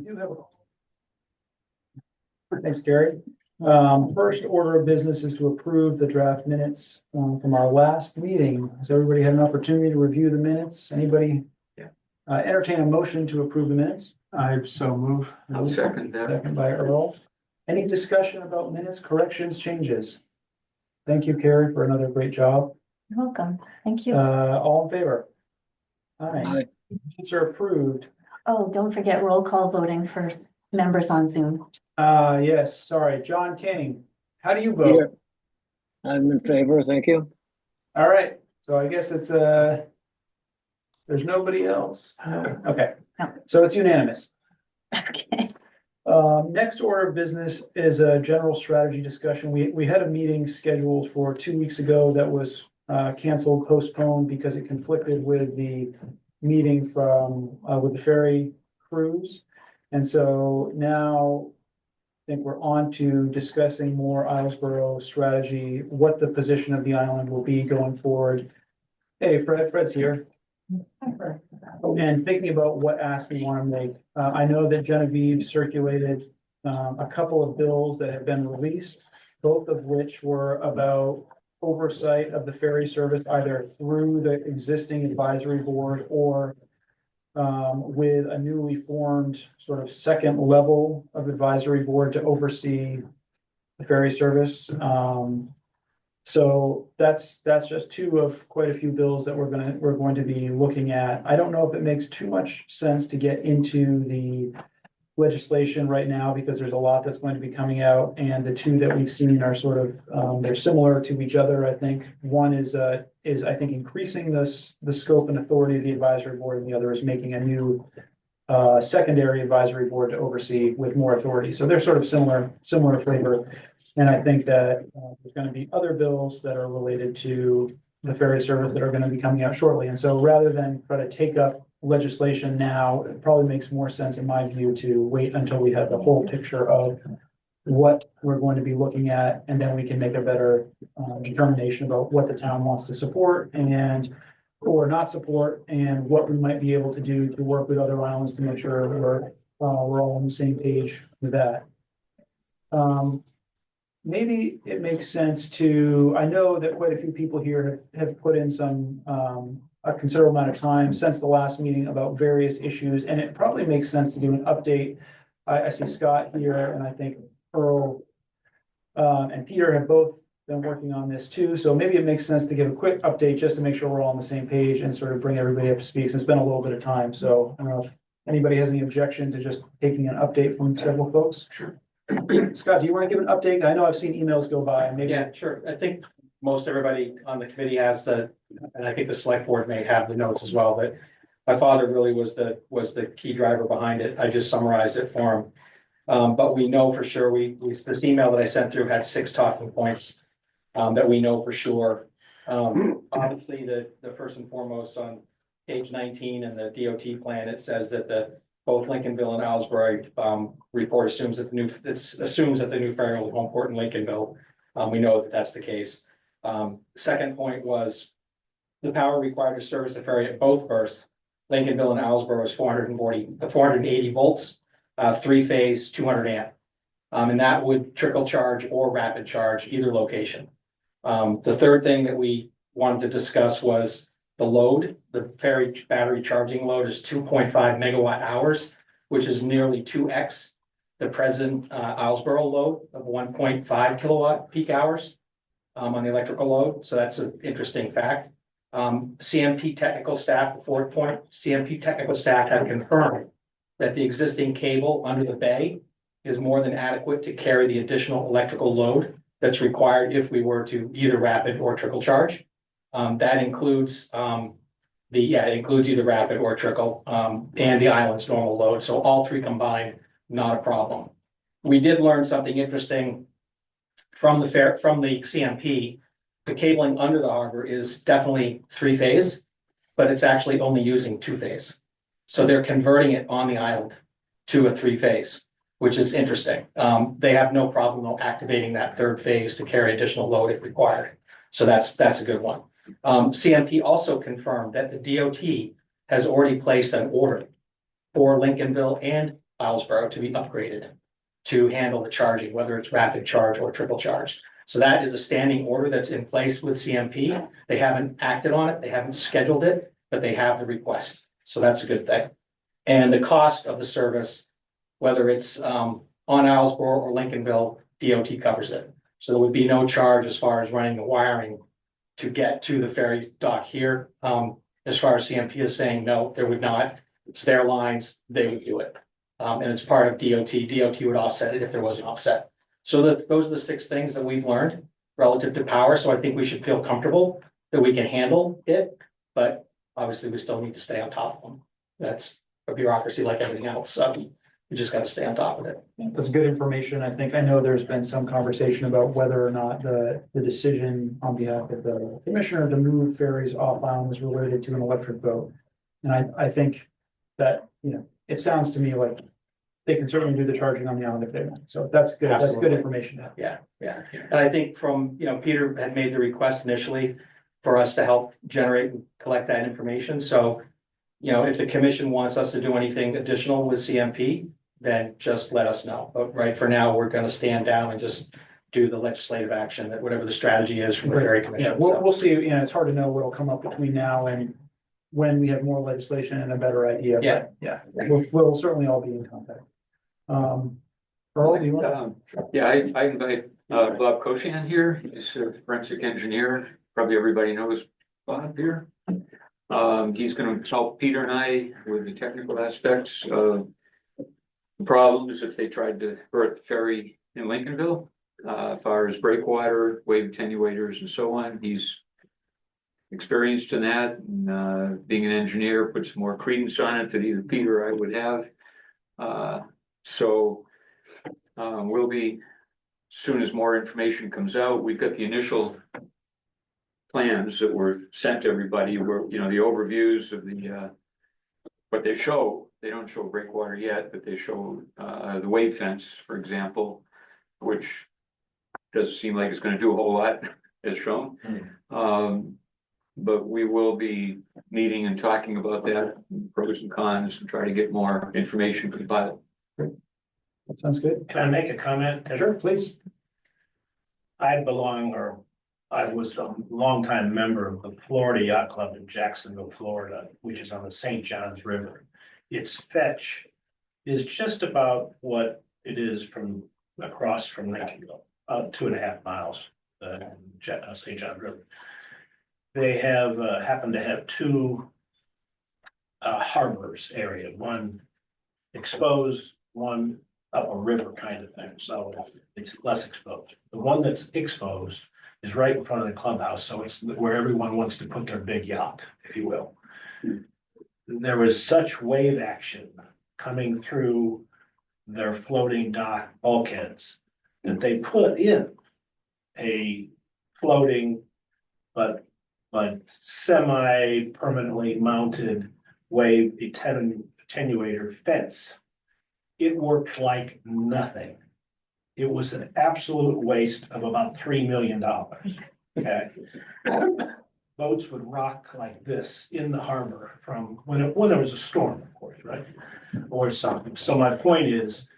We do have Thanks, Gary. First order of business is to approve the draft minutes from our last meeting. Has everybody had an opportunity to review the minutes? Anybody? Yeah. Entertain a motion to approve the minutes? I so move. I'll second that. Second by Earl. Any discussion about minutes, corrections, changes? Thank you, Carrie, for another great job. You're welcome. Thank you. All in favor? Aye. Aye. Minutes are approved. Oh, don't forget roll call voting for members on Zoom. Yes, sorry, John King. How do you Here. vote? I'm in favor, thank you. All right, so I guess it's there's nobody else. No. Okay, No. so it's unanimous. Okay. Next order of business is a general strategy discussion. We had a meeting scheduled for 2 weeks ago that was canceled, postponed because it conflicted with the meeting from with the ferry cruise. And so now I think we're on to discussing more Islesboro strategy, what the position of the island will be going forward. Hey, Fred's here. And thinking about what ask we want to make, I know that Genevieve circulated a couple of bills that have been released, both of which were about oversight of the ferry service, either through the existing advisory board or with a newly formed sort of second level of advisory board to oversee the ferry service. So that's just two of quite a few bills that we're going to be looking at. I don't know if it makes too much sense to get into the legislation right now because there's a lot that's going to be coming out, and the two that we've seen are sort of they're similar to each other. I think one is I think increasing the scope and authority of the advisory board, and the other is making a new secondary advisory board to oversee with more authority. So they're sort of similar flavor. And I think that there's going to be other bills that are related to the ferry service that are going to be coming out shortly. And so rather than try to take up legislation now, it probably makes more sense, in my view, to wait until we have the whole picture of what we're going to be looking at, and then we can make a better determination about what the town wants to support and or not support, and what we might be able to do to work with other islands to make sure we're all on the same page with that. Maybe it makes sense to, I know that quite a few people here have put in some a considerable amount of time since the last meeting about various issues, and it probably makes sense to do an update. I see Scott here, and I think Earl and Peter have both been working on this too. So maybe it makes sense to give a quick update just to make sure we're all on the same page and sort of bring everybody up to speed. So it's been a little bit of time. So I don't know if anybody has any objection to just taking an update from several folks. Sure. Scott, do you want to give an update? I know I've seen emails go by. Maybe. Yeah, sure. I think most everybody on the committee has and I think the select board may have the notes as well, but my father really was the key driver behind it. I just summarized it for him. But we know for sure, this email that I sent through had 6 talking points that we know for sure. Obviously, the first and foremost on page 19 in the DOT plan, it says that both Lincolnville and Islesboro report assumes that the new ferry will home port in Lincolnville. We know that that's the case. Second point was the power required to service the ferry at both berths, Lincolnville and Islesboro, is 480 volts, 3-phase, 200 amp. And that would trickle charge or rapid charge either location. The third thing that we wanted to discuss was the load. The ferry battery charging load is 2.5 megawatt hours, which is nearly 2x the present Islesboro load of 1.5 kilowatt peak hours on the electrical load. So that's an interesting fact. CMP technical staff, the fourth point, CMP technical staff have confirmed that the existing cable under the bay is more than adequate to carry the additional electrical load that's required if we were to either rapid or trickle charge. That includes it includes either rapid or trickle and the island's normal load. So all three combined, not a problem. We did learn something interesting from the CMP. The cabling under the harbor is definitely 3-phase, but it's actually only using 2-phase. So they're converting it on the island to a 3-phase, which is interesting. They have no problem activating that 3rd phase to carry additional load if required. So that's a good one. CMP also confirmed that the DOT has already placed an order for Lincolnville and Islesboro to be upgraded to handle the charging, whether it's rapid charge or triple charge. So that is a standing order that's in place with CMP. They haven't acted on it, they haven't scheduled it, but they have the request. So that's a good thing. And the cost of the service, whether it's on Islesboro or Lincolnville, DOT covers it. So there would be no charge as far as running the wiring to get to the ferry dock here. As far as CMP is saying, no, there would not. It's their lines, they would do it. And it's part of DOT. DOT would offset it if there was an offset. So those are the 6 things that we've learned relative to power. So I think we should feel comfortable that we can handle it, but obviously we still need to stay on top of them. That's a bureaucracy like everything else. So we just got to stay on top of it. That's good information. I think, I know there's been some conversation about whether or not the decision on behalf of the commissioner to move ferries off island was related to an electric boat. And I think that, you know, it sounds to me like they can certainly do the charging on the island if they want. So that's good. That's good Absolutely. information to have. Yeah. And I think from, Peter had made the request initially for us to help generate and collect that information. So, if the commission wants us to do anything additional with CMP, then just let us know. But right for now, we're gonna stand down and just do the legislative action, that whatever the strategy is from the ferry Yeah, commission. we'll see. It's hard to know what'll come up between now and when we have more legislation and a better idea. But Yeah. We'll certainly all be in contact. Earl, do you want? Yeah, I invite Bob Koshan here. He's a forensic engineer. Probably everybody knows Bob here. He's gonna help Peter and I with the technical aspects of the problems if they tried to berth the ferry in Lincolnville. As far as breakwater, wave attenuators and so on. He's experienced in that, and being an engineer puts more credence on it than either Peter or I would have. So we'll be, as soon as more information comes out, we've got the initial plans that were sent to everybody, where, the overviews of the what they show. They don't show breakwater yet, but they show the wave fence, for example, which doesn't seem like it's going to do a whole lot, as shown. But we will be meeting and talking about that, pros and cons, and try to get more information from the pilot. That sounds good. Can I make a comment? Sure, please. I was a longtime member of the Florida Yacht Club in Jacksonville, Florida, which is on the St. Johns River. Its fetch is just about what it is from across from Lincolnville, 2.5 miles, St. Johns River. They have happen to have 2 harbors area, one exposed, one up a river kind of thing, so it's less exposed. The one that's exposed is right in front of the clubhouse, so it's where everyone wants to put their big yacht, if you will. There was such wave action coming through their floating dock bulkheads that they put in a floating but semi-permanently mounted wave attenuator fence. It worked like nothing. It was an absolute waste of about $3 million. Okay. Boats would rock like this in the harbor from when there was a storm, of course, right? Or something. So my point is,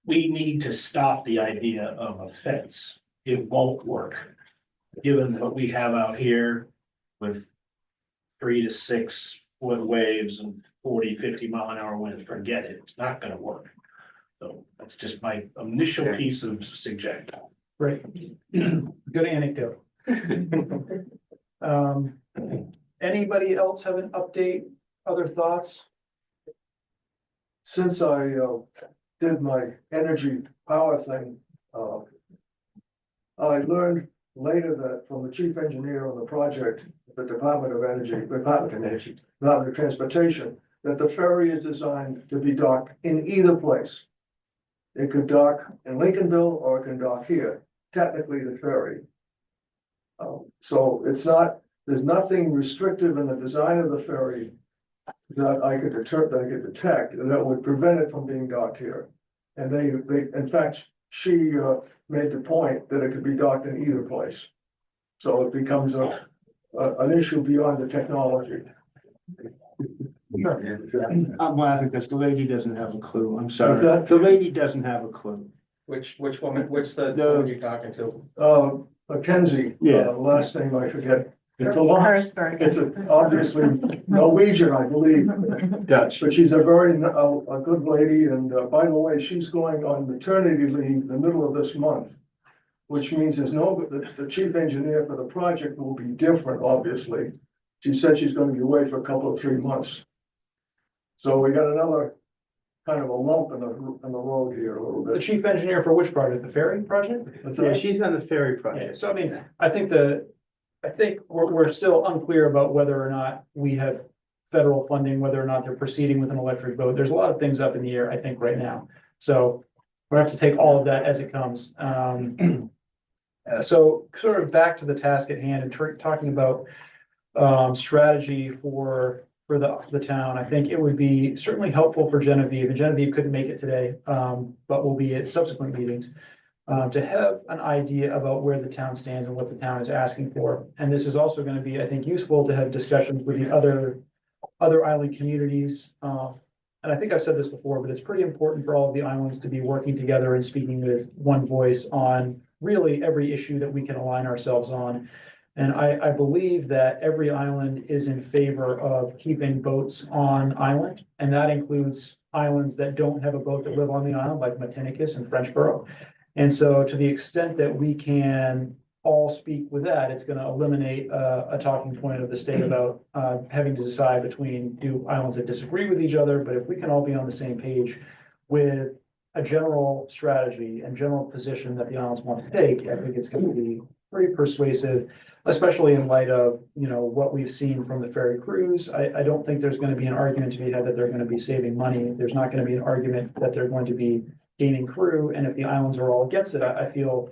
we need to stop the idea of a fence. It won't work. Given what we have out here with 3 to 6 foot waves and 40, 50 mile an hour winds, forget it. It's not gonna work. So that's just my initial piece of suggestion. Great. Good anecdote. Anybody else have an update? Other thoughts? Since I did my energy power thing, I learned later that from the chief engineer on the project, the Department of Transportation, that the ferry is designed to be docked in either place. It could dock in Lincolnville or it can dock here, technically the ferry. So it's not, there's nothing restrictive in the design of the ferry that I could detect, and that would prevent it from being docked here. And they, in fact, she made the point that it could be docked in either place. So it becomes an issue beyond the technology. I'm laughing because the lady doesn't have a clue. I'm sorry. Okay. The lady doesn't have a clue. Which woman, what's the The- woman you're talking to? Mackenzie, Yeah. last name I forget. It's a long, Harrisburg. it's obviously Norwegian, I believe. Dutch. But she's a very, a good lady, and by the way, she's going on maternity leave the middle of this month. Which means the chief engineer for the project will be different, obviously. She said she's gonna be away for a couple of 3 months. So we got another kind of a lump in the road here a little The bit. chief engineer for which project? The ferry project? Yeah, she's on the ferry Yeah, project. so I mean, I think we're still unclear about whether or not we have federal funding, whether or not they're proceeding with an electric boat. There's a lot of things up in the air, I think, right now. So we have to take all of that as it comes. So sort of back to the task at hand and talking about strategy for the town. I think it would be certainly helpful for Genevieve, and Genevieve couldn't make it today, but will be at subsequent meetings. To have an idea about where the town stands and what the town is asking for. And this is also gonna be, I think, useful to have discussions with the other island communities. And I think I've said this before, but it's pretty important for all of the islands to be working together and speaking with one voice on really every issue that we can align ourselves on. And I believe that every island is in favor of keeping boats on island, and that includes islands that don't have a boat that live on the island, like Matinicus and Frenchboro. And so to the extent that we can all speak with that, it's gonna eliminate a talking point of the state about having to decide between two islands that disagree with each other. But if we can all be on the same page with a general strategy and general position that the islands want to take, I think it's gonna be pretty persuasive, especially in light of, what we've seen from the ferry cruise. I don't think there's gonna be an argument to be had that they're gonna be saving money. There's not gonna be an argument that they're going to be gaining crew, and if the islands are all against it, I feel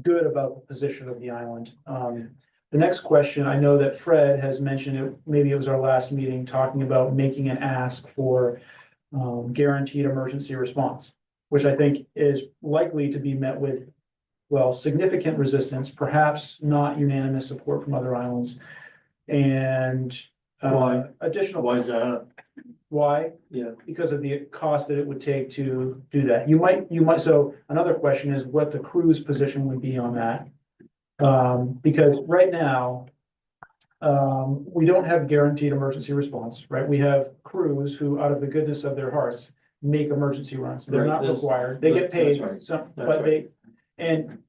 good about the position of the island. The next question, I know that Fred has mentioned it, maybe it was our last meeting, talking about making an ask for guaranteed emergency response, which I think is likely to be met with, well, significant resistance, perhaps not unanimous support from other islands. And Why? additional. Why is that? Why? Yeah. Because of the cost that it would take to do that. You might, so another question is what the crew's position would be on that. Because right now, we don't have guaranteed emergency response, right? We have crews who, out of the goodness of their hearts, make emergency runs. They're Right, not this- required. They get paid, that's right. some, That's but right. and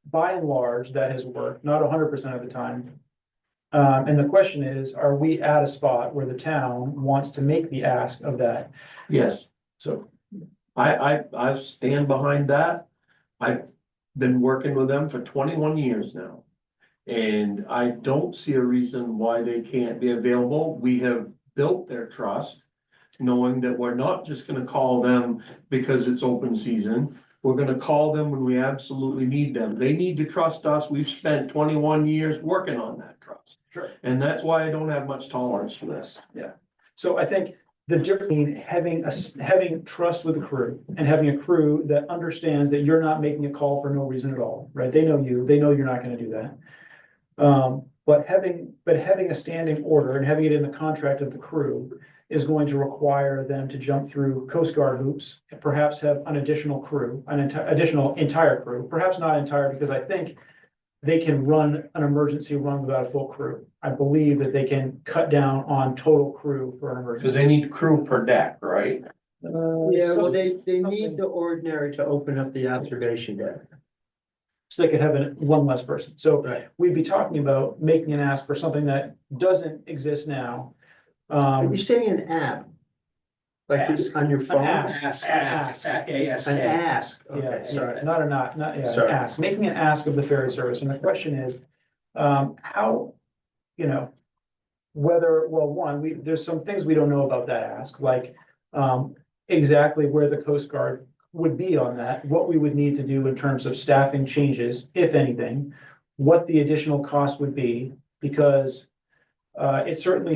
by and large, that has worked, not 100% of the time. And the question is, are we at a spot where the town wants to make the ask of that? Yes, So, I stand behind that. I've been working with them for 21 years now. And I don't see a reason why they can't be available. We have built their trust, knowing that we're not just gonna call them because it's open season. We're gonna call them when we absolutely need them. They need to trust us. We've spent 21 years working on that trust. Sure. And that's why I don't have much tolerance for this. so I think the difference between having trust with the crew and having a crew that understands that you're not making a call for no reason at all, right? They know you're not gonna do that. But having a standing order and having it in the contract of the crew is going to require them to jump through Coast Guard hoops, perhaps have an additional crew, additional entire crew, perhaps not entire, because I think they can run an emergency run without a full crew. I believe that they can cut down on total crew for an Cause emergency. they need crew per deck, right? Yeah, well, they something- need the ordinary to open up the observation deck. So they could have one less person. So Right. we'd be talking about making an ask for something that doesn't exist now. Are you saying an app? Like it's on your phone? ask. An ask, Yeah, okay, sorry. not, yeah, an Sorry. ask, making an ask of the ferry service, and the question is, how, whether, well, one, there's some things we don't know about that ask, like, exactly where the Coast Guard would be on that, what we would need to do in terms of staffing changes, if anything, what the additional cost would be, because it certainly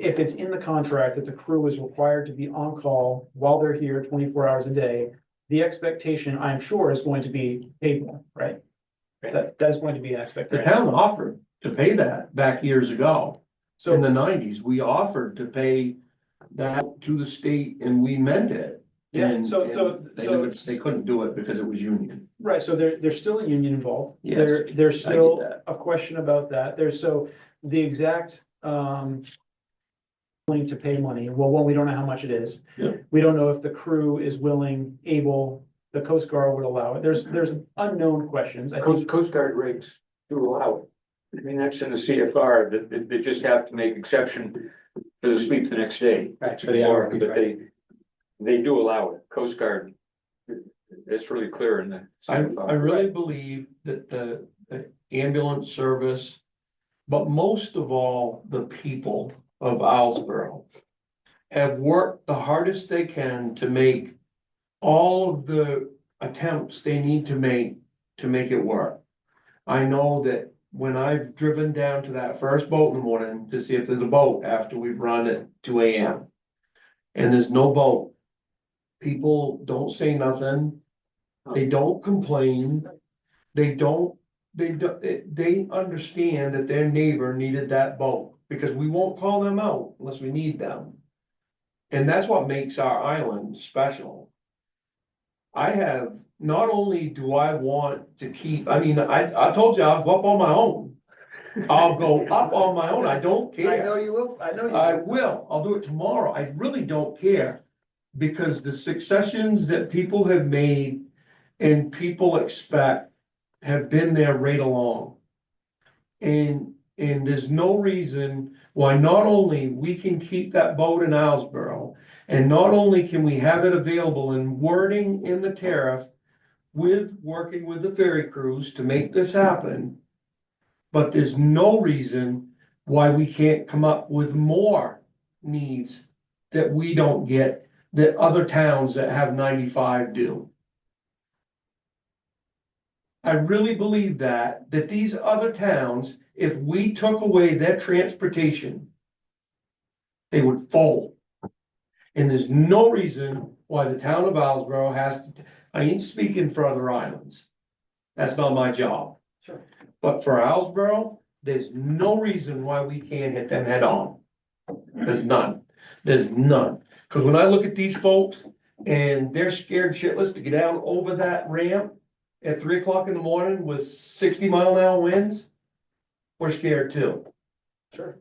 if it's in the contract that the crew is required to be on call while they're here 24 hours a day, the expectation, I'm sure, is going to be paid more, right? That is going to be an The expectation. town offered to pay that back years ago. So, the nineties, we offered to pay that to the state and we meant it. Yeah, And- so- and so- They so- never, they couldn't do it because it was union. right, so there's still a union involved. Yes, There's I get still that. a question about that. So the exact, willing to pay money. Well, one, we don't know how much it is. Yeah. We don't know if the crew is willing, able, the Coast Guard would allow it. There's unknown questions. I think, Coast Guard rates do allow it. I mean, that's in the CFR, that they just have to make exception for the sleep the next day. Right, for the hour. But they do allow it, Coast Guard. It's really clear in the I CFR. really believe that the ambulance service, but most of all, the people of Islesboro have worked the hardest they can to make all of the attempts they need to make it work. I know that when I've driven down to that first boat in the morning to see if there's a boat after we've run at 2 AM. And there's no boat. People don't say nothing. They don't complain. They understand that their neighbor needed that boat, because we won't call them out unless we need them. And that's what makes our island special. Not only do I want to keep, I told you I'll go up on my own. I'll go up on my own, I don't care. I know you will, I know you I will. will, I'll do it tomorrow, I really don't care. Because the successions that people have made and people expect have been there right along. And there's no reason why not only we can keep that boat in Islesboro, and not only can we have it available in wording in the tariff with working with the ferry crews to make this happen, but there's no reason why we can't come up with more needs that we don't get, that other towns that have 95 do. I really believe that these other towns, if we took away their transportation, they would fold. And there's no reason why the town of Islesboro has to, I ain't speaking for other islands. That's not my job. Sure. But for Islesboro, there's no reason why we can't hit them head on. There's none. There's none. Cause when I look at these folks and they're scared shitless to get down over that ramp at 3 o'clock in the morning with 60-mile-an-hour winds, we're scared too. sure.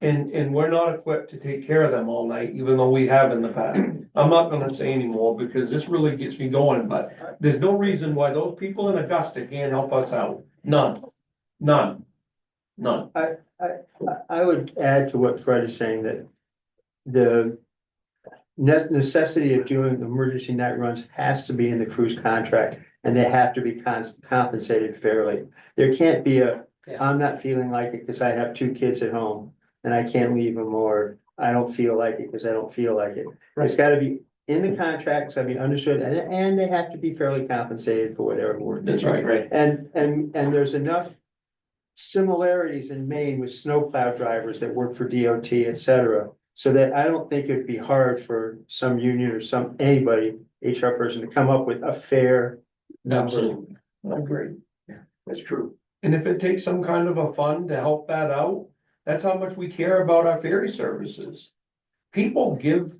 And we're not equipped to take care of them all night, even though we have in the past. I'm not gonna say anymore because this really gets me going, but there's no reason why those people in Augusta can't help us out. None. None. None. I would add to what Fred is saying, that the necessity of doing emergency night runs has to be in the cruise contract, and they have to be compensated fairly. There can't be I'm not feeling like it because I have 2 kids at home and I can't leave them, or I don't feel like it because I don't feel like it. It's gotta be in the contract, it's gotta be understood, and they have to be fairly compensated for whatever work. That's right. Right. And there's enough similarities in Maine with snowplow drivers that work for DOT, et cetera. So that I don't think it'd be hard for some union or anybody, HR person, to come up with a fair number. Absolutely. I agree. That's true. And if it takes some kind of a fund to help that out, that's how much we care about our ferry services. People give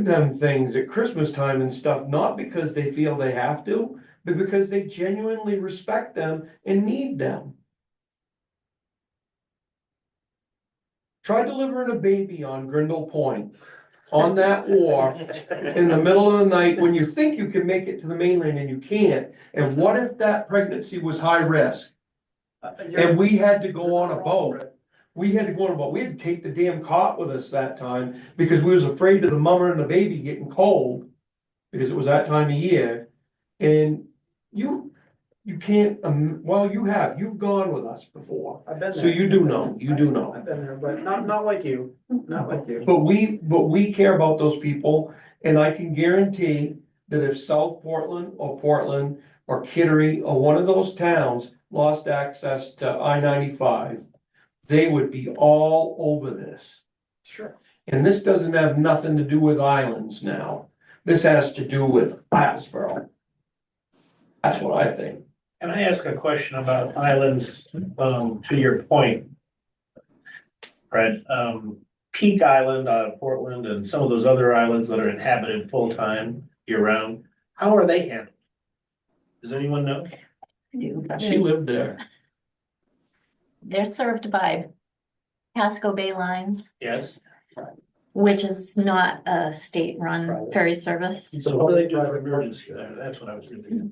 them things at Christmas time and stuff, not because they feel they have to, but because they genuinely respect them and need them. Try delivering a baby on Grindle Point, on that wharf, in the middle of the night, when you think you can make it to the mainland and you can't. And what if that pregnancy was high risk? And we had to go on a boat. We had to take the damn cot with us that time because we was afraid of the mother and the baby getting cold. Because it was that time of year. And you can't, you've gone with us before. I've been there. So you do know. I've been there, but not like you, not like you. But we care about those people, and I can guarantee that if South Portland or Kittery or one of those towns lost access to I-95, they would be all over this. Sure. And this doesn't have nothing to do with islands now. This has to do with Islesboro. That's what I think. Can I ask a question about islands, to your point? right? Peak Island, Portland and some of those other islands that are inhabited full-time year-round, how are they handled? Does anyone know? She lived there. They're served by Casco Bay Lines, Yes. which is not a state-run ferry service. So what do they do for emergency there? That's what I was really.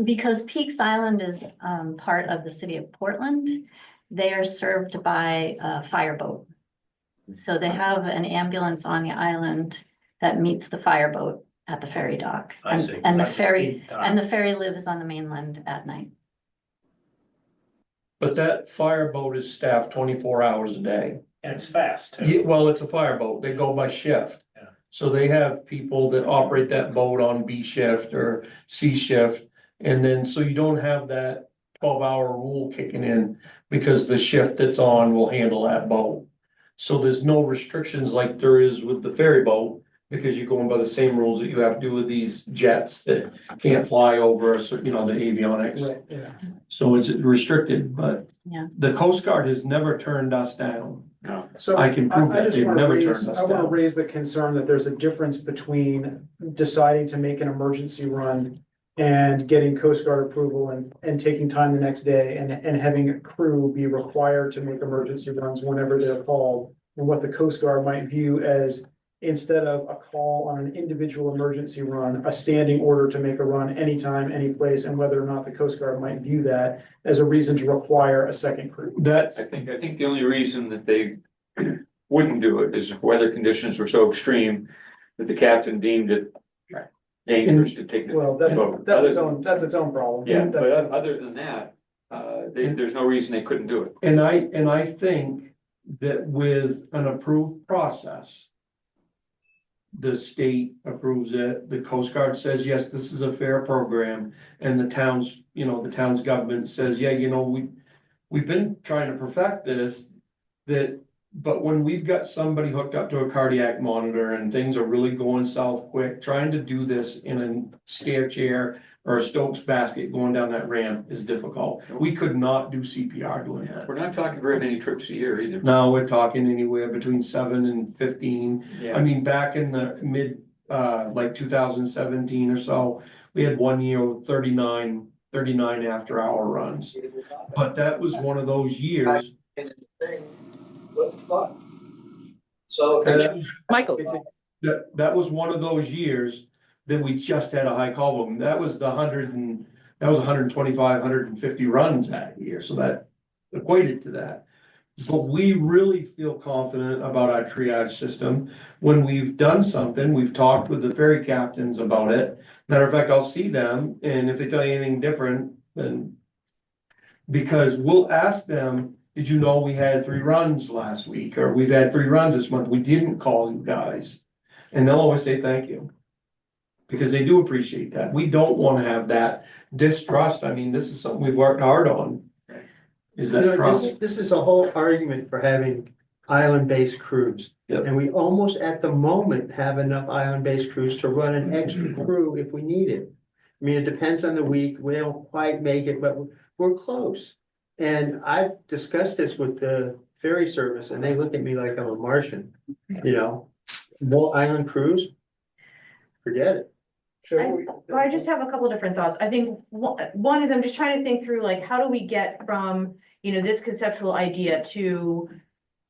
Because Peaks Island is part of the city of Portland, they are served by a fireboat. So they have an ambulance on the island that meets the fireboat at the ferry dock. I see. And the That's a ferry, peak dock. and the ferry lives on the mainland at night. But that fireboat is staffed 24 hours a day. And it's fast Yeah, too. well, it's a fireboat. They go by shift. Yeah. So they have people that operate that boat on B shift or C shift. And then, so you don't have that 12-hour rule kicking in because the shift that's on will handle that boat. So there's no restrictions like there is with the ferry boat because you're going by the same rules that you have to do with these jets that can't fly over, so, you know, the avionics. Right, yeah. So it's restricted, but Yeah. the Coast Guard has never turned us down. No, So I can prove I that. just They've wanna never raise, turned us I wanna down. raise the concern that there's a difference between deciding to make an emergency run and getting Coast Guard approval and taking time the next day and having a crew be required to make emergency runs whenever they're called. And what the Coast Guard might view as, instead of a call on an individual emergency run, a standing order to make a run anytime, any place, and whether or not the Coast Guard might view that as a reason to require a second crew. That's, I think the only reason that they wouldn't do it is if weather conditions were so extreme that the captain deemed it dangerous to take the Well, boat. that's its own problem. Yeah, but other than that, there's no reason they couldn't do it. and I think that with an approved process, the state approves it, the Coast Guard says, yes, this is a fair program, and the town's, the town's government says, yeah, we've been trying to perfect this, but when we've got somebody hooked up to a cardiac monitor and things are really going south quick, trying to do this in a stair chair or a Stokes basket going down that ramp is difficult. We could not do CPR doing that. We're not talking very many trips a year either. Now we're talking anywhere between 7 and 15. I Yeah, mean, back in the mid, like 2017 or so, we had 1 year with 39 after hour runs. But that was one of those years. So. Michael, That was one of those years that we just had a high call volume. That was 125, 150 runs that year, so that equated to that. But we really feel confident about our triage system. When we've done something, we've talked with the ferry captains about it. Matter of fact, I'll see them, and if they tell you anything different, then because we'll ask them, did you know we had 3 runs last week, or we've had 3 runs this month? We didn't call you guys. And they'll always say thank you. Because they do appreciate that. We don't want to have that distrust. I mean, this is something we've worked hard on. Is that trust? This is a whole argument for having island-based crews. Yep. And we almost at the moment have enough island-based crews to run an extra crew if we need it. I mean, it depends on the week. We don't quite make it, but we're close. And I've discussed this with the ferry service and they look at me like I'm a Martian, more island crews. Forget it. I just have a couple different thoughts. I think one is I'm just trying to think through like, how do we get from, this conceptual idea to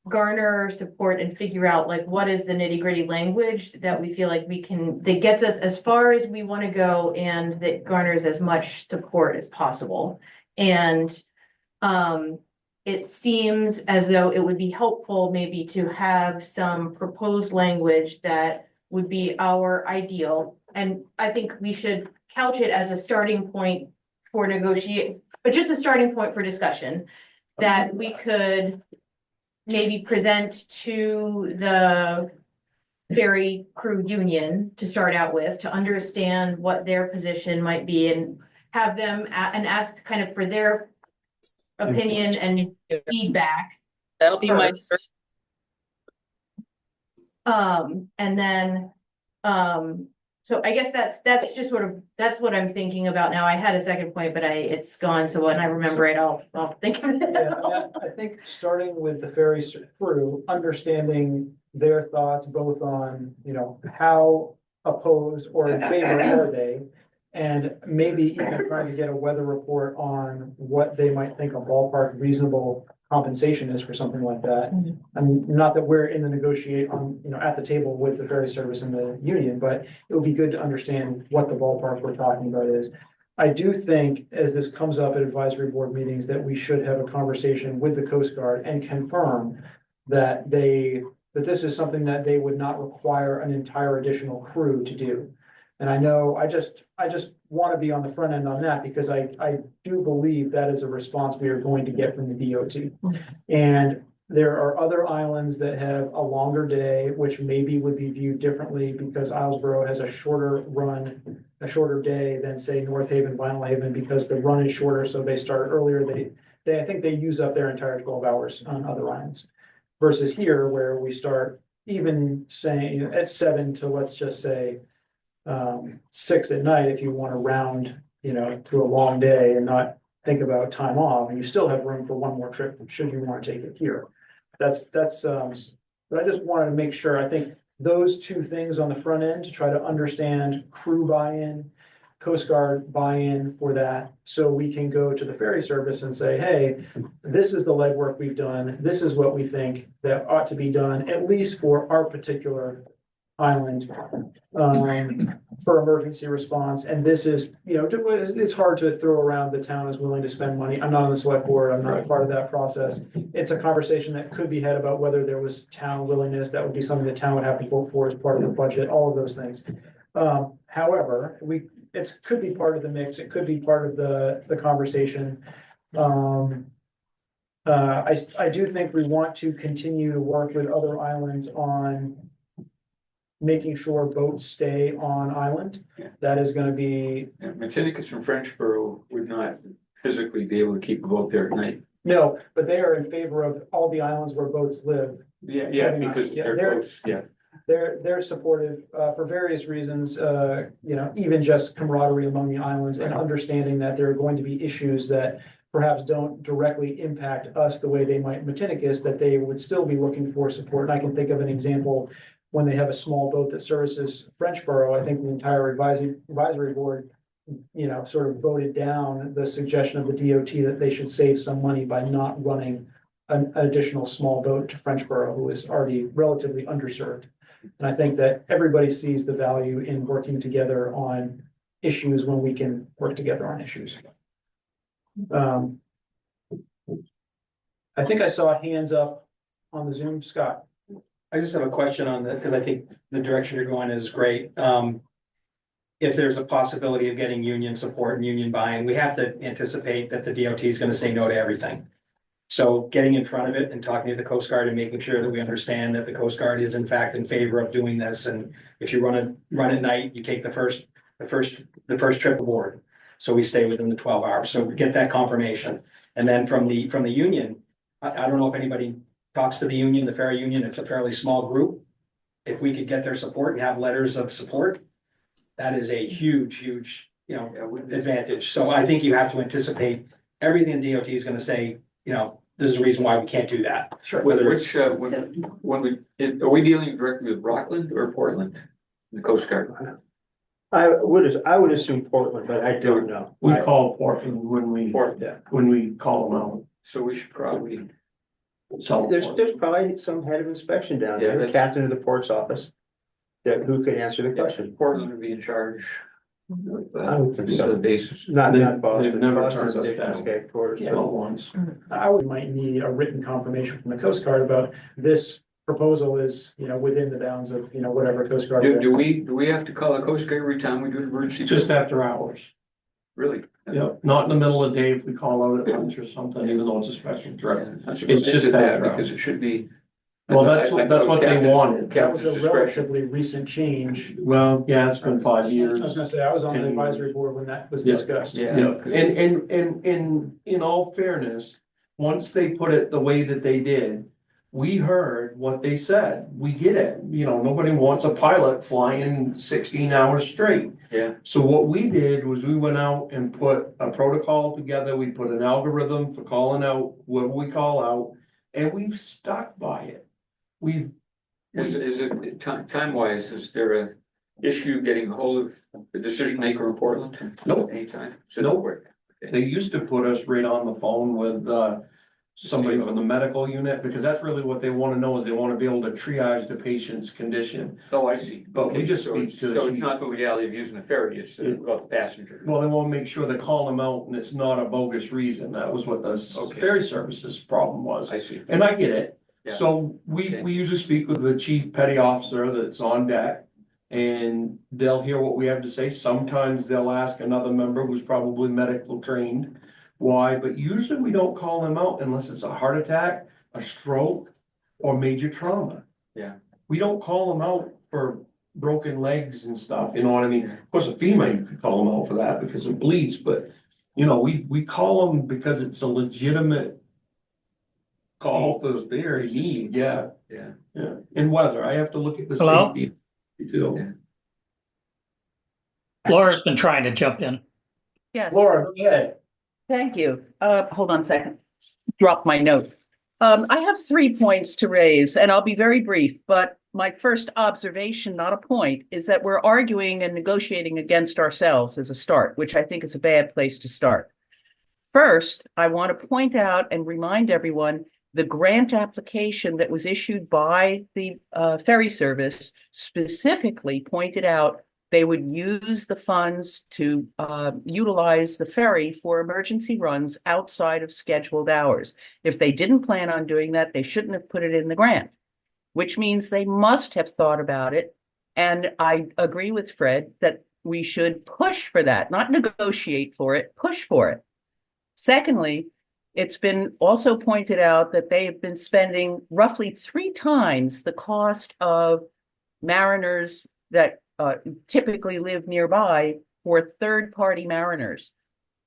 garner support and figure out like, what is the nitty gritty language that we feel like that gets us as far as we want to go and that garners as much support as possible. And it seems as though it would be helpful maybe to have some proposed language that would be our ideal. And I think we should couch it as a starting point for negotiate, but just a starting point for discussion that we could maybe present to the ferry crew union to start out with, to understand what their position might be and have them and ask kind of for their opinion and feedback. That'll be my. And then, So I guess that's just sort of, that's what I'm thinking about now. I had a second point, but it's gone, so when I remember it, I'll think of it. Yeah, I think starting with the ferry crew, understanding their thoughts both on, you know, how opposed or in favor are they? And maybe even trying to get a weather report on what they might think a ballpark reasonable compensation is for something like that. I mean, not that we're in the negotiate on, you know, at the table with the ferry service and the union, but it would be good to understand what the ballpark we're talking about is. I do think, as this comes up at advisory board meetings, that we should have a conversation with the Coast Guard and confirm that that this is something that they would not require an entire additional crew to do. And I know, I just want to be on the front end on that, because I do believe that is a response we are going to get from the DOT. And there are other islands that have a longer day, which maybe would be viewed differently because Islesboro has a shorter run, a shorter day than say North Haven, Vinyl Haven, because the run is shorter, so they start earlier. I think they use up their entire 12 hours on other islands. Versus here, where we start even saying at 7 to, let's just say, 6 at night, if you want to round, you know, to a long day and not think about time off, and you still have room for one more trip, should you want to take it here. But I just wanted to make sure, I think those two things on the front end to try to understand crew buy-in, Coast Guard buy-in for that, so we can go to the ferry service and say, hey, this is the legwork we've done, this is what we think that ought to be done, at least for our particular island, for emergency response. And this is, you know, it's hard to throw around the town is willing to spend money. I'm not on the select board, I'm not part of that process. It's a conversation that could be had about whether there was town willingness. That would be something the town would have to vote for as part of the budget, all of those things. However, it could be part of the mix, it could be part of the conversation. I do think we want to continue to work with other islands on making sure boats stay on island. Yeah. That is gonna be, Matinicus from Frenchboro would not physically be able to keep a boat there at night. no, but they are in favor of all the islands where boats live. Yeah, because they're close, yeah. They're supportive, for various reasons, you know, even just camaraderie among the islands and understanding that there are going to be issues that perhaps don't directly impact us the way they might Matinicus, that they would still be looking for support. And I can think of an example when they have a small boat that services Frenchboro. I think the entire advisory board, you know, sort of voted down the suggestion of the DOT that they should save some money by not running an additional small boat to Frenchboro, who is already relatively underserved. And I think that everybody sees the value in working together on issues when we can work together on issues. I think I saw hands up on the Zoom, Scott. I just have a question on that, because I think the direction you're going is great. If there's a possibility of getting union support and union buy-in, we have to anticipate that the DOT is gonna say no to everything. So getting in front of it and talking to the Coast Guard and making sure that we understand that the Coast Guard is in fact in favor of doing this, and if you run at night, you take the first trip aboard. So we stay within the 12 hours, so we get that confirmation. And then from the union, I don't know if anybody talks to the union, the ferry union, it's a fairly small group. If we could get their support and have letters of support, that is a huge, you know, advantage. So I think you have to anticipate everything the DOT is gonna say, you know, this is the reason why we can't do that. Sure. Whether Which, it's, are we dealing directly with Rockland or Portland? The Coast Guard? I would assume Portland, but I don't know. We call Portland when we call them out. So we should probably, So There's probably some head of inspection down Yeah, there, that's- captain of the port's office, who could answer the question. Portland would be in charge. I don't think so. The basis. Not They've Boston. never Boston's turned us different down. headquarters, but- Well, once. Might need a written confirmation from the Coast Guard about this proposal is, you know, within the bounds of, you know, whatever Coast Guard. Do we have to call the Coast Guard every time we do an emergency? Just after hours. Really? Yep, not in the middle of the day if we call out at lunch or something, even though it's a special threat. I'm It's surprised just they did that, because it should be. Well, I that's thought what it was they captain's- wanted. That was Captain's a discretion. relatively recent change. Well, yeah, it's been 5 I years. was gonna say, I was on the And- advisory board when that was Yeah. discussed. Yeah. Yeah, and in all fairness, once they put it the way that they did, we heard what they said. We get it. You know, nobody wants a pilot flying 16 hours straight. Yeah. So what we did was we went out and put a protocol together. We put an algorithm for calling out whoever we call out, and we've stuck by it. We've Is it time wise, is there a issue getting a hold of the decision maker in Portland? Nope. Anytime? Nope. They used to put us right on the phone with somebody from the medical unit, because that's really what they want to know, is they want to be able to triage the patient's condition. Oh, I see. But we just So speak it's to the so it's chief. not the legality of using a ferry, it's about the passenger. Well, they want to make sure they call them out and it's not a bogus reason. That was what the Okay. ferry services problem was. I see. And I get it. Yeah. So Okay. we usually speak with the chief petty officer that's on deck. And they'll hear what we have to say. Sometimes they'll ask another member who's probably medical trained why, but usually we don't call them out unless it's a heart attack, a stroke, or major trauma. Yeah. We don't call them out for broken legs and stuff, you know what I mean? Of course, a female, you could call them out for that because it bleeds, but you know, we call them because it's a legitimate call for very need, yeah. Yeah. Yeah, and weather, I have to look at the Hello? safety too. Yeah. Laura's been trying to jump in. Yes. Laura, go ahead. Thank you. Hold on a second. Drop my note. I have 3 points to raise, and I'll be very brief, but my first observation, not a point, is that we're arguing and negotiating against ourselves as a start, which I think is a bad place to start. First, I want to point out and remind everyone the grant application that was issued by the ferry service specifically pointed out they would use the funds to utilize the ferry for emergency runs outside of scheduled hours. If they didn't plan on doing that, they shouldn't have put it in the grant, which means they must have thought about it. And I agree with Fred that we should push for that, not negotiate for it, push for it. Secondly, it's been also pointed out that they have been spending roughly 3 times the cost of mariners that typically live nearby for third-party mariners.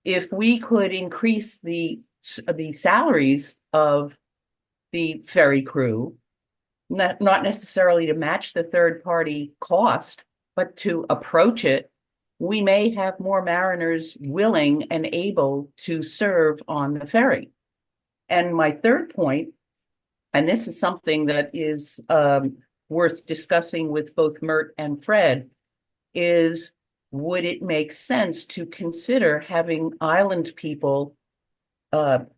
If we could increase the salaries of the ferry crew, not necessarily to match the third-party cost, but to approach it, we may have more mariners willing and able to serve on the ferry. And my third point, and this is something that is worth discussing with both Mert and Fred, is would it make sense to consider having island people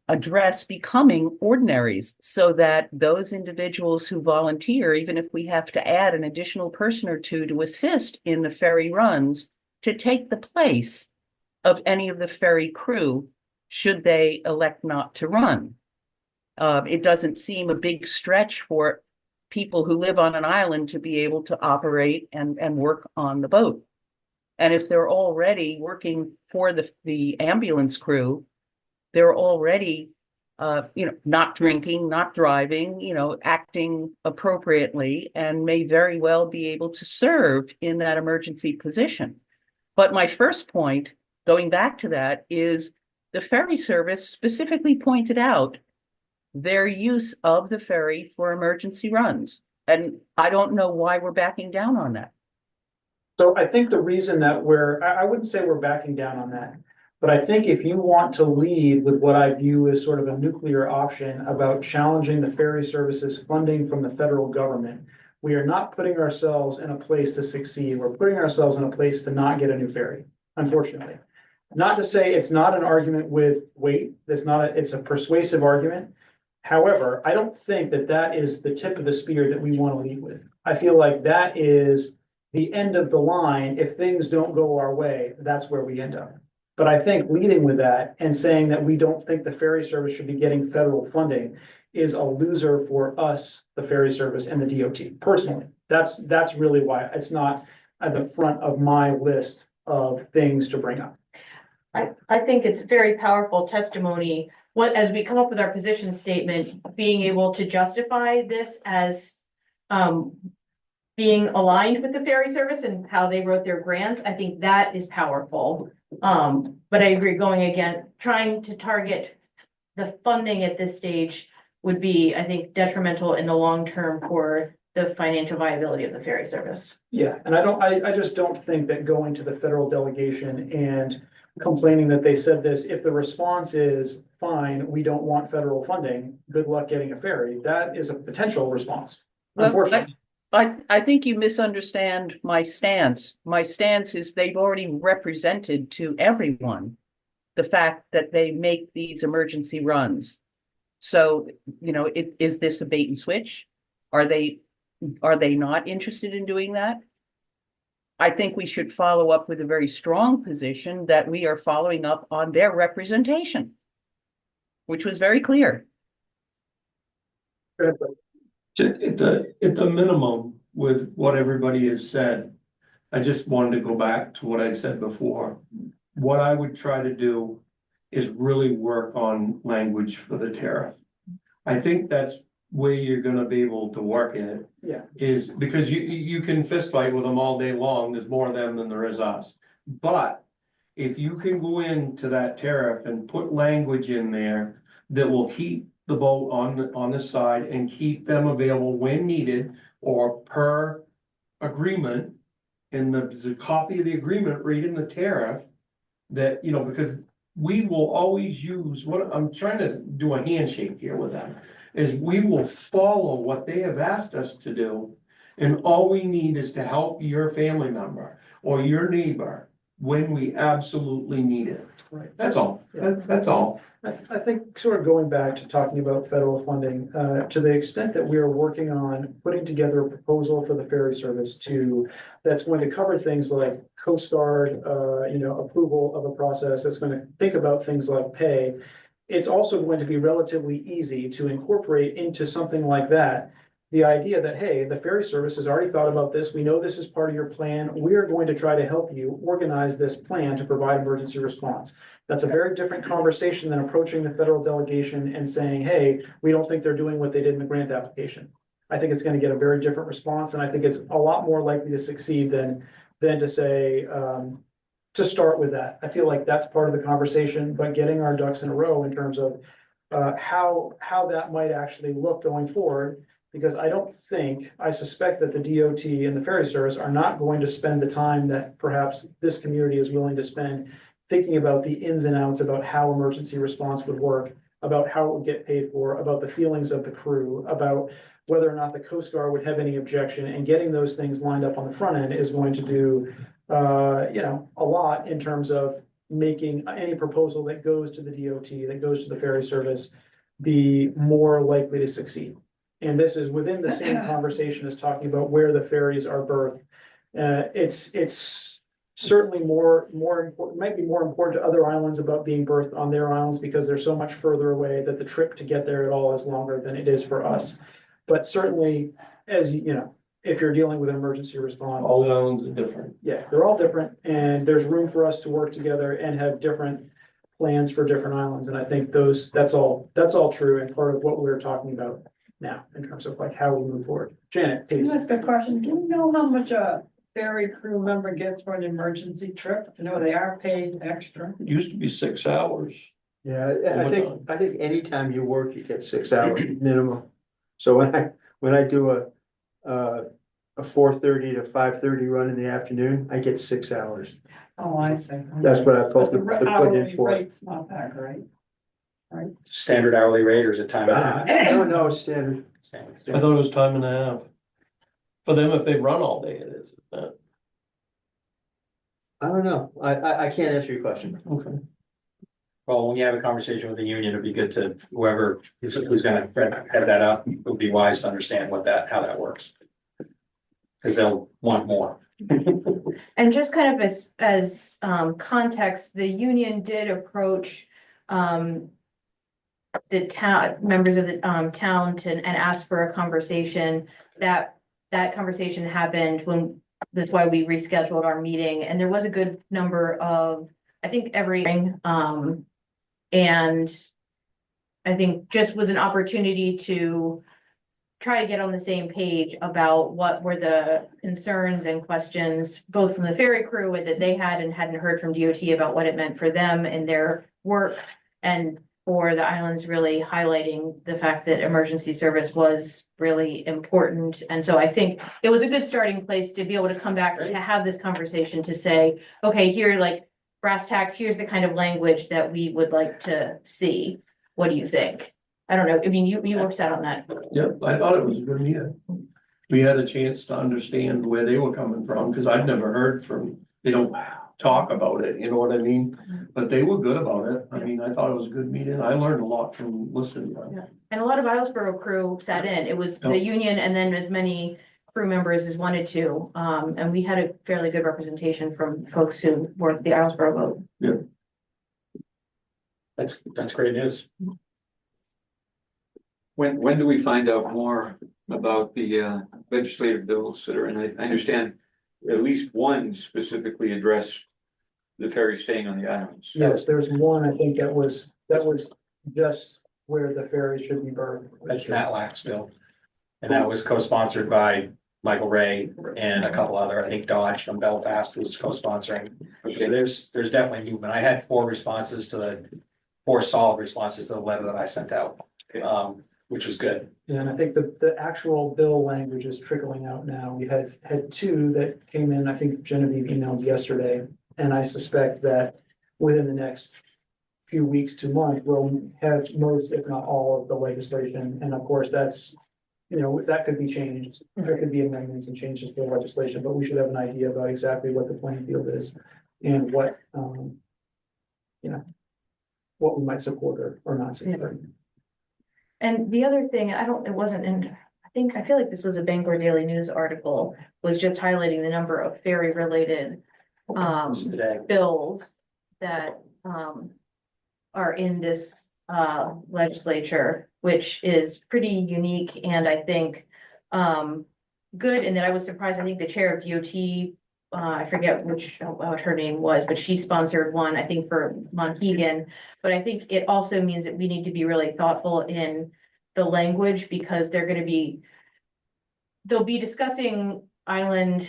address becoming ordinaries so that those individuals who volunteer, even if we have to add an additional person or two to assist in the ferry runs, to take the place of any of the ferry crew should they elect not to run. It doesn't seem a big stretch for people who live on an island to be able to operate and work on the boat. And if they're already working for the ambulance crew, they're already, not drinking, not driving, acting appropriately, and may very well be able to serve in that emergency position. But my first point, going back to that, is the ferry service specifically pointed out their use of the ferry for emergency runs. And I don't know why we're backing down on that. So I think the reason that I wouldn't say we're backing down on that, but I think if you want to lead with what I view as sort of a nuclear option about challenging the ferry services funding from the federal government, we are not putting ourselves in a place to succeed. We're putting ourselves in a place to not get a new ferry, unfortunately. Not to say it's not an argument with weight. It's a persuasive argument. However, I don't think that is the tip of the spear that we want to lead with. I feel like that is the end of the line. If things don't go our way, that's where we end up. But I think leading with that and saying that we don't think the ferry service should be getting federal funding is a loser for us, the ferry service and the DOT. Personally, that's really why it's not at the front of my list of things to bring up. I think it's very powerful testimony, as we come up with our position statement, being able to justify this as being aligned with the ferry service and how they wrote their grants. I think that is powerful. But I agree, trying to target the funding at this stage would be, I think, detrimental in the long term for the financial viability of the ferry service. Yeah, and I just don't think that going to the federal delegation and complaining that they said this, if the response is, fine, we don't want federal funding, good luck getting a ferry, that is a potential response, Well, unfortunately. I think you misunderstand my stance. My stance is they've already represented to everyone the fact that they make these emergency runs. So, is this a bait and switch? Are they not interested in doing that? I think we should follow up with a very strong position that we are following up on their representation, which was very clear. At the minimum, with what everybody has said, I just wanted to go back to what I said before. What I would try to do is really work on language for the tariff. I think that's where you're gonna be able to work in it. Yeah. Is because you can fist fight with them all day long, there's more of them than there is us. But if you can go into that tariff and put language in there that will keep the boat on the side and keep them available when needed or per agreement. And there's a copy of the agreement right in the tariff that, because we will always use, what I'm trying to do a handshake here with them, is we will follow what they have asked us to do. And all we need is to help your family member or your neighbor when we absolutely need it. Right. That's all. Yeah. That's all. I think sort of going back to talking about federal funding, to the extent that we are working on putting together a proposal for the ferry service that's going to cover things like Coast Guard, approval of a process, that's going to think about things like pay. It's also going to be relatively easy to incorporate into something like that the idea that, hey, the ferry service has already thought about this. We know this is part of your plan. We are going to try to help you organize this plan to provide emergency response. That's a very different conversation than approaching the federal delegation and saying, hey, we don't think they're doing what they did in the grant application. I think it's going to get a very different response, and I think it's a lot more likely to succeed than to say, to start with that. I feel like that's part of the conversation, but getting our ducks in a row in terms of how that might actually look going forward. Because I suspect that the DOT and the ferry service are not going to spend the time that perhaps this community is willing to spend thinking about the ins and outs about how emergency response would work, about how it would get paid for, about the feelings of the crew, about whether or not the Coast Guard would have any objection, and getting those things lined up on the front end is going to do, a lot in terms of making any proposal that goes to the DOT, that goes to the ferry service, be more likely to succeed. And this is within the same conversation as talking about where the ferries are berthed. It's certainly more important, might be more important to other islands about being berthed on their islands because they're so much further away that the trip to get there at all is longer than it is for us. But certainly, as if you're dealing with an emergency response, All the islands are different. yeah, they're all different, and there's room for us to work together and have different plans for different islands. And I think that's all true and part of what we're talking about now in terms of like how we move forward. Janet, Can please. I ask a question? Do you know how much a ferry crew member gets for an emergency trip? I know they are paid extra. It used to be 6 hours. Yeah, I think anytime you work, you get 6 hours minimum. So when I do a 4:30 to 5:30 run in the afternoon, I get 6 hours. Oh, I see. That's what I But put the in hourly for. rate's not that great. Right? Standard hourly rate or is it time and a half? No, standard. I thought it was time and a half. For them, if they run all day, it is. I don't know. I can't answer your question. Okay. Well, when you have a conversation with the union, it'd be good to, who's gonna head that up, it would be wise to understand how that works. Cause they'll want more. And just kind of as context, the union did approach the town, members of the town and ask for a conversation. That conversation happened that's why we rescheduled our meeting, and there was a good number of, I think and I think just was an opportunity to try to get on the same page about what were the concerns and questions, both from the ferry crew that they had and hadn't heard from DOT about what it meant for them and their work, and for the islands, really highlighting the fact that emergency service was really important. And so I think it was a good starting place to be able to come back to have this conversation to say, okay, here, like brass tacks, here's the kind of language that we would like to see. What do you think? I don't know. I mean, you were set on that. Yep, I thought it was a good meeting. We had a chance to understand where they were coming from, because I've never heard from, they don't talk about it, you know what I mean? But they were good about it. I mean, I thought it was a good meeting. I learned a lot from listening to them. And a lot of Islesboro crew sat in. It was the Yep. union and then as many crew members as wanted to. And we had a fairly good representation from folks who worked the Islesboro boat. That's great news. When do we find out more about the legislative bills that are in? I understand at least one specifically address the ferry staying on the islands. Yes, there's one, I think that was just where the ferry should be burned. That's Matlack's bill. And that was co-sponsored by Michael Ray and a couple other, I think Dodge from Belfast was co-sponsoring. Okay, there's definitely movement. I had four solid responses to the letter that I sent out. Which was good. Yeah, and I think the actual bill language is trickling out now. We had two that came in, I think Genevieve emailed yesterday. And I suspect that within the next few weeks to month, we'll have most, if not all, of the legislation. And of course, that's, that could be changed. There could be amendments and changes to the legislation, but we should have an idea about exactly what the playing field is and what, what we might support or not support. And the other thing, it wasn't in, I feel like this was a Bangor Daily News article, was just highlighting the number of ferry related Today. bills that are in this legislature, which is pretty unique and I think good. And that I was surprised, I think the chair of DOT, I forget what her name was, but she sponsored one, I think for Monhegan. But I think it also means that we need to be really thoughtful in the language because they'll be discussing island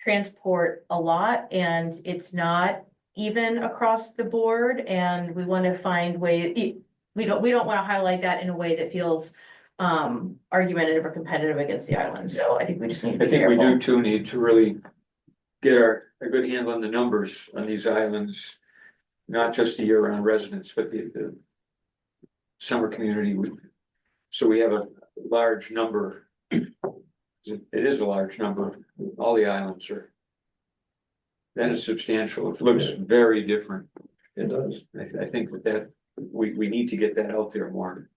transport a lot and it's not even across the board. And we want to find ways, we don't want to highlight that in a way that feels argumentative or competitive against the island. So I think we just need to be I think we careful. do too need to really get a good handle on the numbers on these islands. Not just the year-round residents, but the summer community. So we have a large number. It is a large number. All the islands are. That is substantial. It looks very different. It does. I think that we need to get that out there more.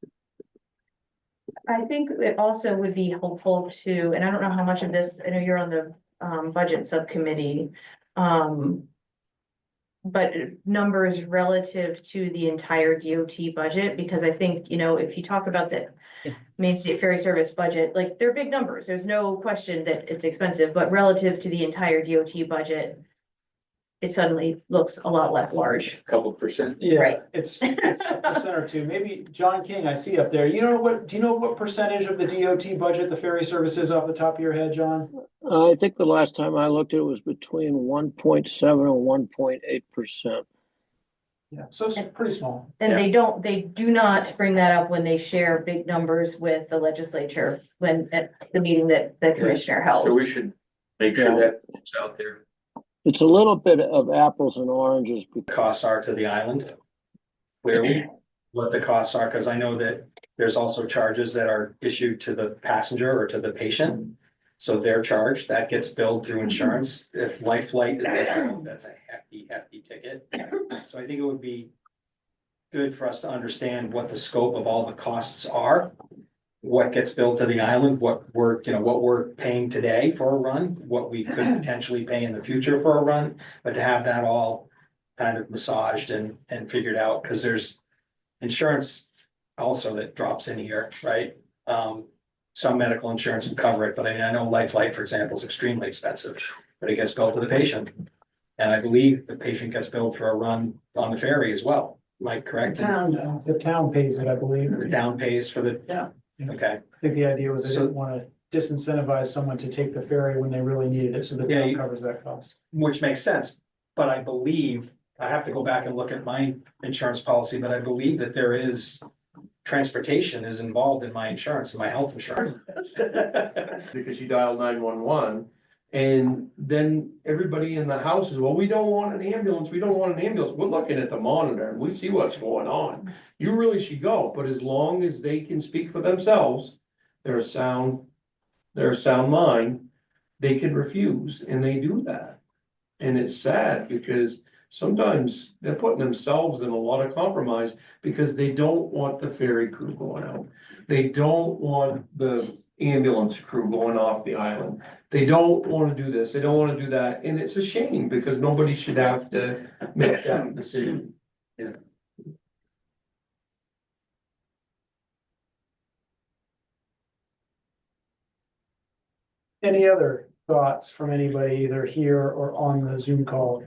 I think it also would be helpful to, and I don't know how much of this, I know you're on the budget subcommittee. But numbers relative to the entire DOT budget, because I think, if you talk about the Main State Ferry Service budget, like they're big numbers. There's no question that it's expensive, but relative to the entire DOT budget, it suddenly looks a lot less large. Couple percent. Yeah, Right. it's a percent or two. Maybe John King, I see up there. Do you know what percentage of the DOT budget the ferry service is off the top of your head, John? I think the last time I looked, it was between 1.7 and 1.8%. Yeah, so it's pretty small. And they do not bring that up when they share big numbers with the legislature at the meeting that the commissioner So held. we should make sure that it's out there. It's a little bit of apples and oranges. Costs are to the island. Clearly, what the costs are, because I know that there's also charges that are issued to the passenger or to the patient. So their charge, that gets billed through insurance. If Life Flight, that's a hefty ticket. So I think it would be good for us to understand what the scope of all the costs are. What gets billed to the island, what we're paying today for a run, what we could potentially pay in the future for a run, but to have that all kind of massaged and figured out, because there's insurance also that drops in here, right? Some medical insurance will cover it, but I know Life Flight, for example, is extremely expensive, but it gets billed to the patient. And I believe the patient gets billed for a run on the ferry as well, am I correct? The town pays it, I believe. The town pays for the. Yeah. Okay, I think the idea was they So- didn't want to disincentivize someone to take the ferry when they really needed it, so the Yeah, town you- covers that cost. which makes sense, but I believe I have to go back and look at my insurance policy, but I believe that there is. Transportation is involved in my insurance and my health insurance. Because you dial 911, and then everybody in the house is, well, we don't want an ambulance, we don't want an ambulance. We're looking at the monitor and we see what's going on. You really should go, but as long as they can speak for themselves, they're a sound mind, they can refuse, and they do that. And it's sad because sometimes they're putting themselves in a lot of compromise because they don't want the ferry crew going out. They don't want the ambulance crew going off the island. They don't want to do this, they don't want to do that, and it's a shame because nobody should have to make that decision. Any other thoughts from anybody either here or on the Zoom call?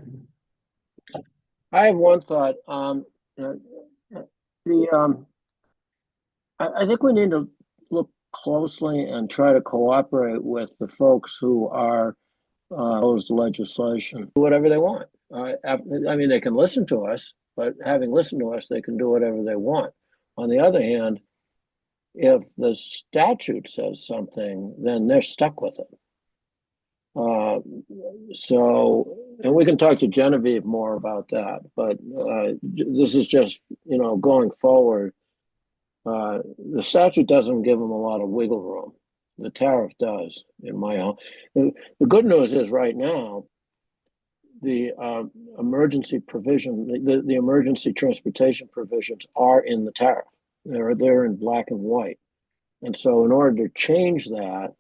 I have one thought, I think we need to look closely and try to cooperate with the folks who are opposed to legislation, do whatever they want. I mean, they can listen to us, but having listened to us, they can do whatever they want. On the other hand, if the statute says something, then they're stuck with it. So, and we can talk to Genevieve more about that, but this is just, going forward. The statute doesn't give them a lot of wiggle room. The tariff does, in my own. The good news is right now, the emergency provision, the emergency transportation provisions are in the tariff. They're in black and white. And so in order to change that,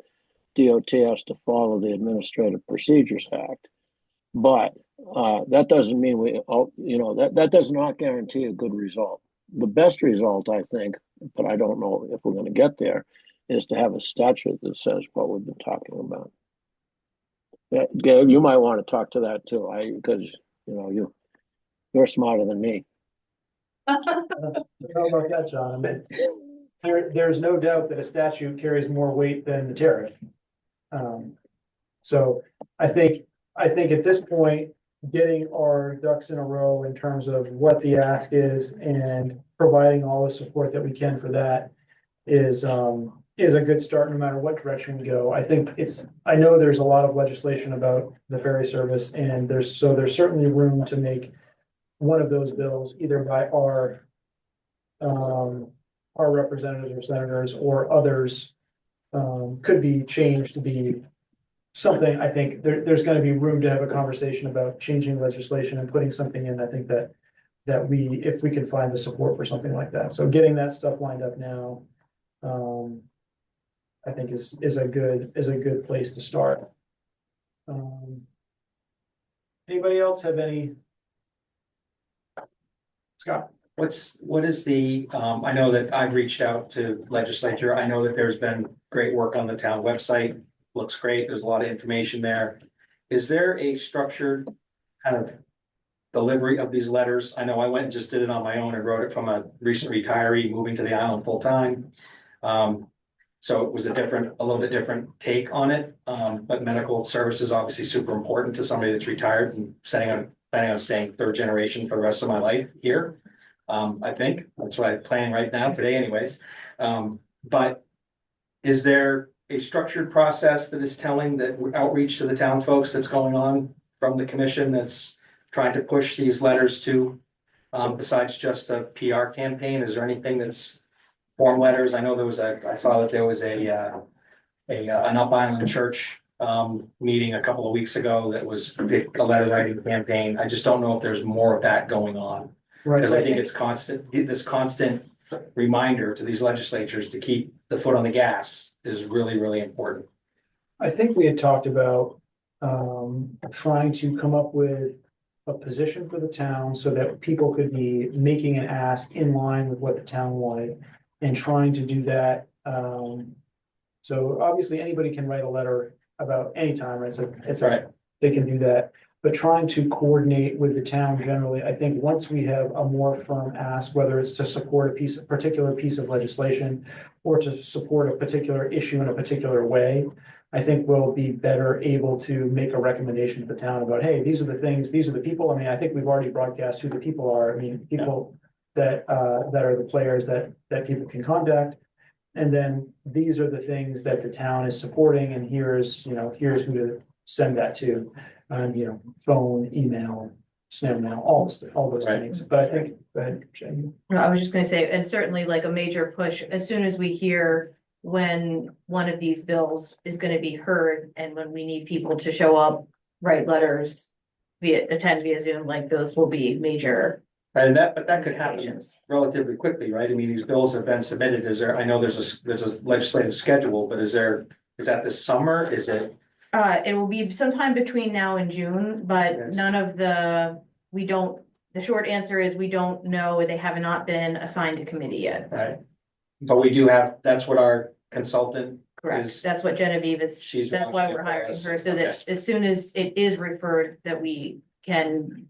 DOT has to follow the Administrative Procedures Act. But that doesn't mean that does not guarantee a good result. The best result, I think, but I don't know if we're going to get there, is to have a statute that says what we've been talking about. Gail, you might want to talk to that too, because you're smarter than me. How about that, John? I mean, there's no doubt that a statute carries more weight than the tariff. So I think at this point, getting our ducks in a row in terms of what the ask is and providing all the support that we can for that is a good start no matter what direction we go. I know there's a lot of legislation about the ferry service, and there's certainly room to make one of those bills either by our representatives or senators or others could be changed to be something. I think there's going to be room to have a conversation about changing legislation and putting something in. I think that if we can find the support for something like that. So getting that stuff lined up now, I think is a good place to start. Anybody else have any? Scott? What is the, I know that I've reached out to legislature. I know that there's been great work on the town website. Looks great. There's a lot of information there. Is there a structured kind of delivery of these letters? I know I went and just did it on my own and wrote it from a recent retiree moving to the island full time. So it was a little bit different take on it. But medical service is obviously super important to somebody that's retired and planning on staying third generation for the rest of my life here. I think that's what I'm planning right now today anyways. But is there a structured process that is telling that outreach to the town folks that's going on from the commission that's trying to push these letters to, besides just a PR campaign? Is there anything that's form letters? I know I saw that there was an Up Island church meeting a couple of weeks ago that was a letter writing campaign. I just don't know if there's more of that going on. Right. Because I think this constant reminder to these legislatures to keep the foot on the gas is really, really important. I think we had talked about trying to come up with a position for the town so that people could be making an ask in line with what the town wanted and trying to do that. So obviously anybody can write a letter about any time, right? They can do that. But trying to coordinate with the town generally, I think once we have a more firm ask, whether it's to support a particular piece of legislation or to support a particular issue in a particular way, I think we'll be better able to make a recommendation to the town about, hey, these are the things, these are the people. I mean, I think we've already broadcast who the people are. I mean, people that are the players that people can contact. And then these are the things that the town is supporting, and here's who to send that to. Phone, email, snail mail, all those Right. things. But I think, go ahead, Jen. No, I was just gonna say, and certainly like a major push, as soon as we hear when one of these bills is gonna be heard and when we need people to show up, write letters, attend via Zoom, like those will be major And but that could happen occasions. relatively quickly, right? I mean, these bills have been submitted. I know there's a legislative schedule, but is that this summer? Is it? It will be sometime between now and June, but Yes. the short answer is we don't know. They have not been assigned to committee yet. Right. But we do that's what our consultant Correct. is. That's what Genevieve is, She's that's why watching we're it for hiring us. her, so that as soon as it is referred, that we can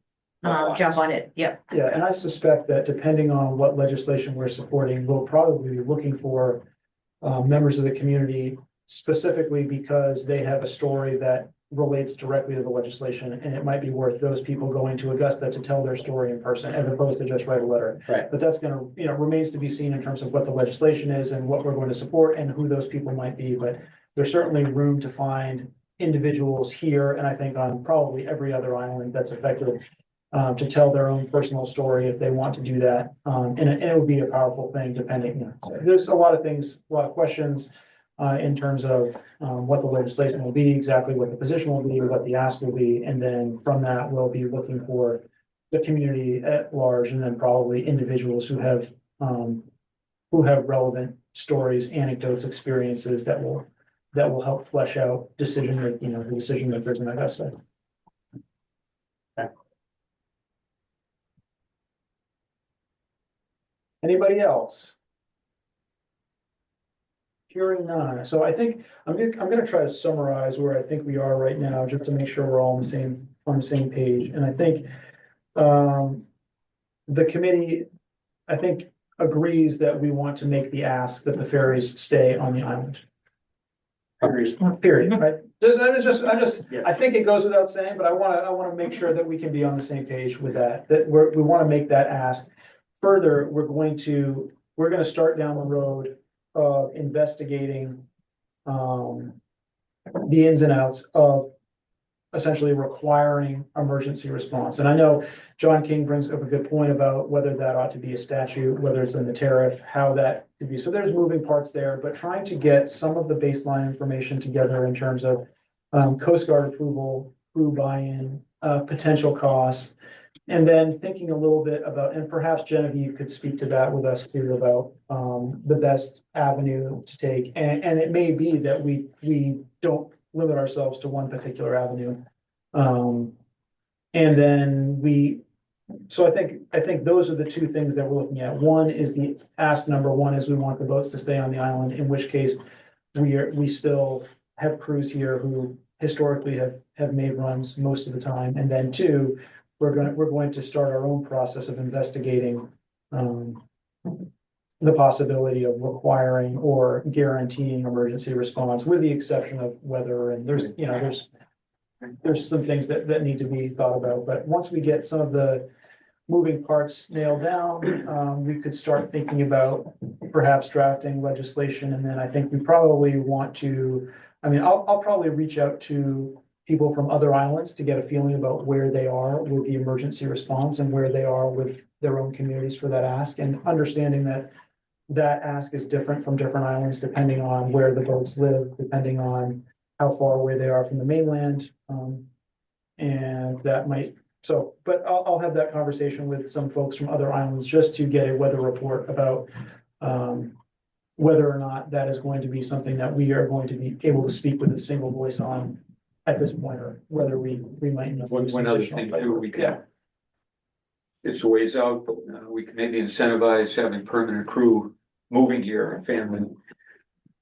jump on it. Yep. Yeah, and I suspect that depending on what legislation we're supporting, we'll probably be looking for members of the community specifically because they have a story that relates directly to the legislation, and it might be worth those people going to Augusta to tell their story in person as opposed to just write a letter. Right. But that's gonna, remains to be seen in terms of what the legislation is and what we're going to support and who those people might be. But there's certainly room to find individuals here, and I think on probably every other island that's affected, to tell their own personal story if they want to do that. And it would be a powerful thing depending, there's a lot of things, a lot of questions in terms of what the legislation will be, exactly what the position will be, what the ask will be. And then from that, we'll be looking for the community at large, and then probably individuals who have relevant stories, anecdotes, experiences that will help flesh out the decision makers in Augusta. Anybody else? Hearing none. So I think I'm gonna try to summarize where I think we are right now, just to make sure we're all on the same page. And I think the committee, I think, agrees that we want to make the ask that the ferries stay on the island. Period, right? I think it goes without saying, but I wanna make sure that we can be on the same page with that we wanna make that ask. Further, we're gonna start down the road of investigating the ins and outs of essentially requiring emergency response. And I know John King brings up a good point about whether that ought to be a statute, whether it's in the tariff, how that could be. So there's moving parts there, but trying to get some of the baseline information together in terms of Coast Guard approval, crew buy-in, potential cost. And then thinking a little bit about, and perhaps Genevieve could speak to that with us too, about the best avenue to take. And it may be that we don't limit ourselves to one particular avenue. And then so I think those are the two things that we're looking at. One is the ask number one is we want the boats to stay on the island, in which case we still have crews here who historically have made runs most of the time. And then two, we're going to start our own process of investigating the possibility of requiring or guaranteeing emergency response, with the exception of weather. And there's some things that need to be thought about. But once we get some of the moving parts nailed down, we could start thinking about perhaps drafting legislation. And then I think we probably want to, I'll probably reach out to people from other islands to get a feeling about where they are with the emergency response and where they are with their own communities for that ask, and understanding that ask is different from different islands depending on where the boats live, depending on how far away they are from the mainland. And that might, but I'll have that conversation with some folks from other islands just to get a weather report about whether or not that is going to be something that we are going to be able to speak with a single voice on at this point, or whether we might. One other thing too, it's a ways out, but we can maybe incentivize having permanent crew moving here and family,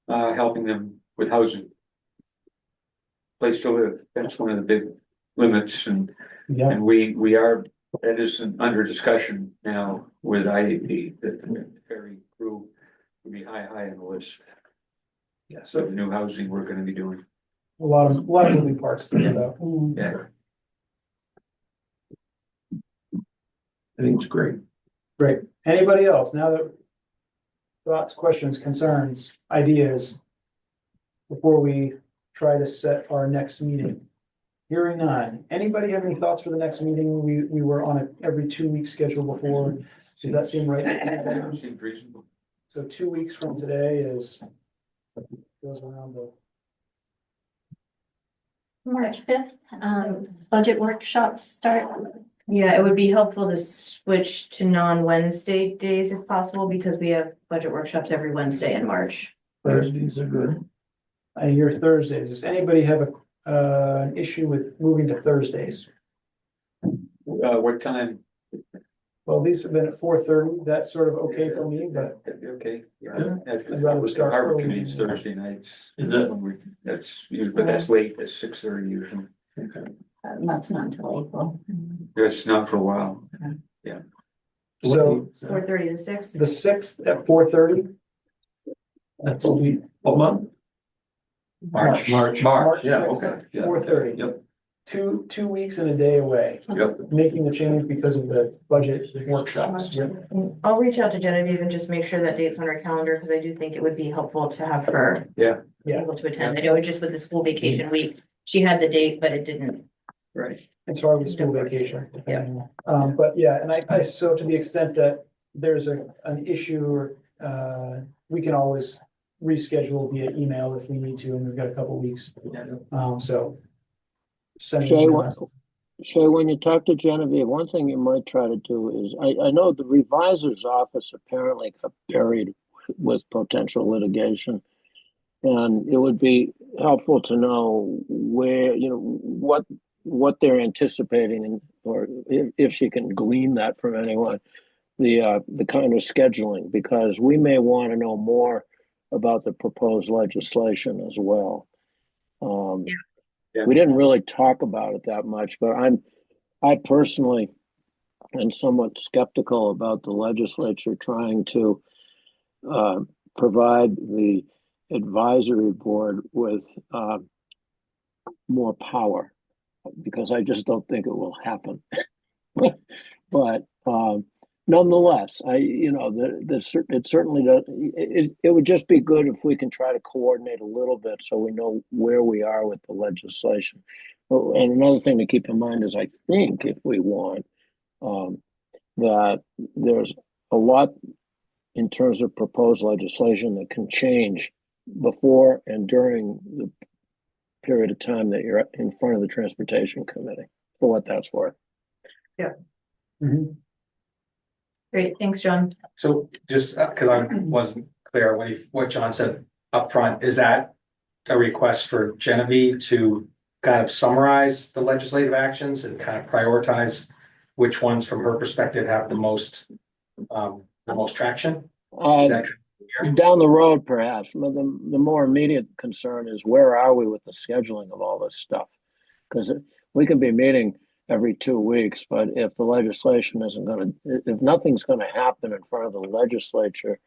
helping them with housing. Place to live, that's one of the big limits, and we are, that is under discussion now with IAP, that the ferry crew will be high on the list. Yeah, So the new housing we're gonna be doing. a lot of moving parts to get out. Yeah. I think it's great. Great. Anybody else? Now that thoughts, questions, concerns, ideas before we try to set our next meeting? Hearing none. Anybody have any thoughts for the next meeting? We were on a every 2 week schedule before. Does that seem right? Seems reasonable. So 2 weeks from today is goes around the March 5th, budget workshops start. Yeah, it would be helpful to switch to non-Wednesday days if possible, because we have budget workshops every Wednesday in March. Thursdays are good. I hear Thursdays. Does anybody have an issue with moving to Thursdays? What time? Well, these have been at 4:30. That's sort of okay for me, but Okay. Yeah. That's I'd rather the start harbor early. committee's Thursday nights. Is it? That's usually, but that's late, that's 6:30 usually. That's not until April. That's not for a while. so 4:30 to 6. the 6th at 4:30. That's a week, a month? March. March, yeah, okay. Yeah. 4:30. Yep. Two weeks and a day away, Yep. making the change because of the budget workshops. I'll reach out to Genevieve and just make sure that date's on her calendar, because I do think it would be helpful to have her Yeah. Yeah. able to attend. I know just with the school vacation week, she had the date, but it didn't. Right. It's hard with school vacation. Yeah. But yeah, and I, so to the extent that there's an issue or, we can always reschedule via email if we need to, and we've got a couple weeks. So. Send me an Shay, email. Shay, when you talk to Genevieve, one thing you might try to do is, I know the revisor's office apparently got buried with potential litigation. And it would be helpful to know where, what they're anticipating, and or if she can glean that from anyone, the kind of scheduling, because we may want to know more about the proposed legislation as well. Yeah. We didn't really talk about it that much, but I personally am somewhat skeptical about the legislature trying to provide the advisory board with more power, because I just don't think it will happen. But nonetheless, it certainly does. It would just be good if we can try to coordinate a little bit so we know where we are with the legislation. Oh, and another thing to keep in mind is, I think if we want, that there's a lot in terms of proposed legislation that can change before and during the period of time that you're in front of the Transportation Committee, for what that's worth. Mhm. Great, thanks, John. So just because I wasn't clear what John said up front, is that a request for Genevieve to kind of summarize the legislative actions and kind of prioritize which ones from her perspective have the most traction? Is that Down the road, perhaps. But the more immediate concern is, where are we with the scheduling of all this stuff? Because we can be meeting every 2 weeks, but if the legislation if nothing's going to happen in front of the legislature,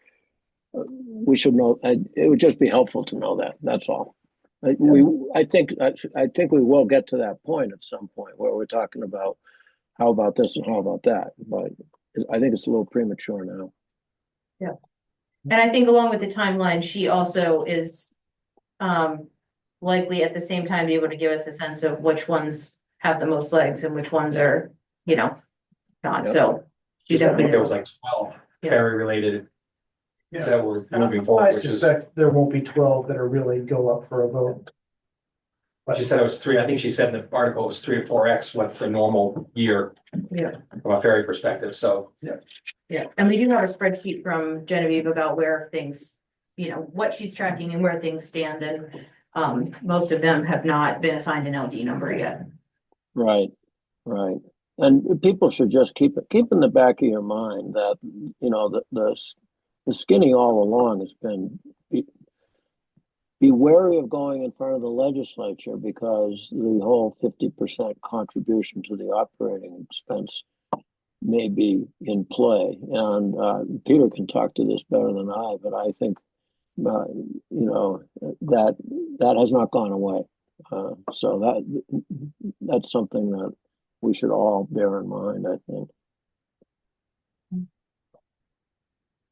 we should know. It would just be helpful to know that. That's all. I think we will get to that point at some point where we're talking about how about this and how about that, but I think it's a little premature now. Yeah. And I think along with the timeline, she also is likely at the same time be able to give us a sense of which ones have the most legs and which ones are, not. Yep. So. Just, I think there was like 12 ferry related that were moving forward, I which is, suspect there won't be 12 that are really go up for a vote. she said it was 3, I think she said in the article it was 3 or 4x what the normal year. Yeah. From a ferry perspective, so. Yeah, and we do have a spreadsheet from Genevieve about where things, what she's tracking and where things stand, and most of them have not been assigned an LD number yet. Right. And people should just keep in the back of your mind that, the skinny all along has been, be wary of going in front of the legislature, because the whole 50% contribution to the operating expense may be in play. And Peter can talk to this better than I, but I think, that has not gone away. So that's something that we should all bear in mind, I think.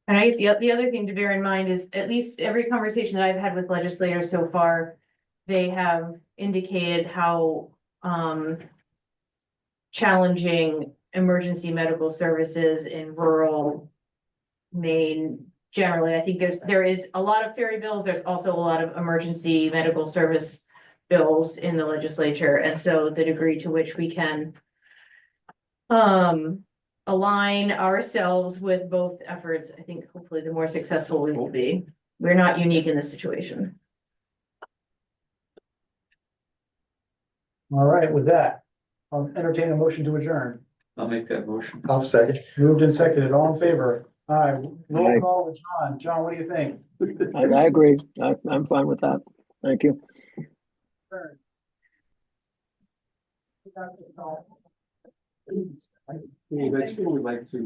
And I guess the other thing to bear in mind is at least every conversation that I've had with legislators so far, they have indicated how challenging emergency medical services in rural Maine generally. I think there is a lot of ferry bills. There's also a lot of emergency medical service bills in the legislature. And so the degree to which we can align ourselves with both efforts, I think hopefully the more successful we will be. We're not unique in this situation. All right, with that, I'll entertain a motion to adjourn. I'll make that motion. I'll second. Moved and seconded, all in favor? Aye, roll Aye. call with John. John, what do you think? I agree. I'm fine with that. Thank you. That's what we like to.